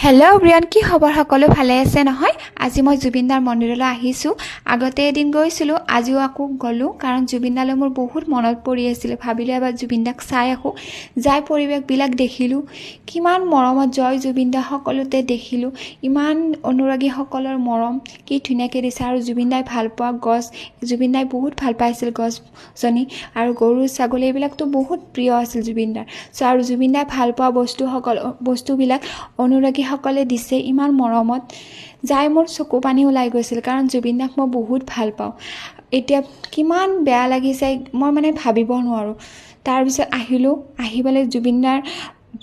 Hello' Brian, কি খবৰ? সকলো ভালে আছে নহয়? আজি মই জুবিনদাৰ মন্দিৰলৈ আহিছোঁ। আগতে এদিন গৈছিলোঁ, আজিও আকৌ গ'লোঁ, কাৰণ জুবিনদালৈ মোৰ বহুত মনত পৰি আছিলে। ভাবিলোঁ এবাৰ জুবিনদাক চাই আহোঁ। যাই পৰিৱেশবিলাক দেখিলোঁ, কিমান মৰমত জয় জুবিনদা সকলোতে দেখিলোঁ। ইমান অনুৰাগীসকলৰ মৰম, কি ধুনীয়াকৈ দিছে। আৰু জুবিনদাই ভাল পোৱা গছ, জুবিনদাই বহুত ভাল পাইছিল গছজনী, আৰু গৰু ছাগলী এইবিলাকতো বহুত প্ৰিয় আছিল জুবিনদাৰ। আৰু জুবিনদাই ভাল পোৱা বস্তুবিলাক অনুৰাগীসকলে দিছে ইমান মৰমত, যাই মোৰ চকু পানী ওলাই গৈছিল, কাৰণ জুবিনদাক মই বহুত ভাল পাওঁ। এতিয়া কিমান বেয়া লাগিছে মই ভাবিব নোৱাৰোঁ। তাৰপিছত আহিলোঁ, আহি পেলাই জুবিনদাৰ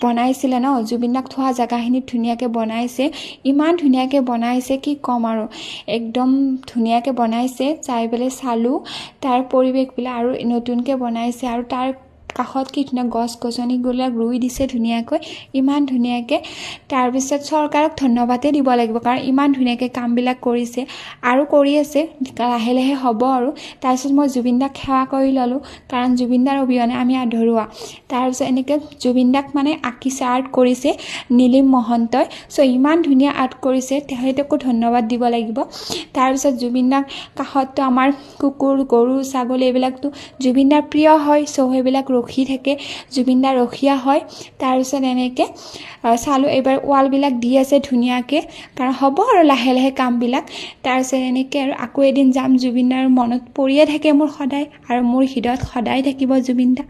বনাইছিলে ন, জুবিনদাক থোৱা জেগাখিনিত ধুনীয়াকৈ বনাইছে, ইমান ধুনীয়াকৈ বনাইছে কি ক'ম আৰু, একদম ধুনীয়াকৈ বনাইছে। চাই পেলাই চালোঁ তাৰ পৰিৱেশবিলাক, আৰু নতুনকৈ বনাইছে, আৰু তাৰ কাষত কি ধুনীয়া গছ গছনিবিলাক ৰুই দিছে ধুনীয়াকৈ, ইমান ধুনীয়াকৈ। তাৰপিছত চৰকাৰক ধন্যবাদেই দিব লাগিব, কাৰণ ইমান ধুনীয়াকৈ কামবিলাক কৰিছে আৰু কৰি আছে, লাহে লাহে হ'ব আৰু। তাৰপিছত মই জুবিনদাক সেৱা কৰি ল'লোঁ, কাৰণ জুবিনদাৰ অবিহনে আমি আধৰুৱা। তাৰপিছত এনেকৈ জুবিনদাক আঁকিছে, আৰ্ট কৰিছে নীলিম মহন্তই। ইমান ধুনীয়া আৰ্ট কৰিছে, তেখেতকো ধন্যবাদ দিব লাগিব। তাৰপিছত জুবিনদাৰ কাষততো আমাৰ কুকুৰ গৰু ছাগলী এইবিলাকতো জুবিনদাৰ প্ৰিয় হয়, সেইবিলাক ৰখি থাকে, জুবিনদাৰ ৰখীয়া হয়। তাৰপিছত এনেকৈ চালোঁ, এইবাৰ ৱালবিলাক দি আছে ধুনীয়াকৈ, কাৰণ হ'ব আৰু লাহে লাহে কামবিলাক। তাৰপিছত এনেকৈ আৰু আকৌ এদিন যাম। জুবিনদাৰ মনত পৰিয়ে থাকে মোৰ সদায়, আৰু মোৰ হৃদয়ত সদায় থাকিব জুবিনদা।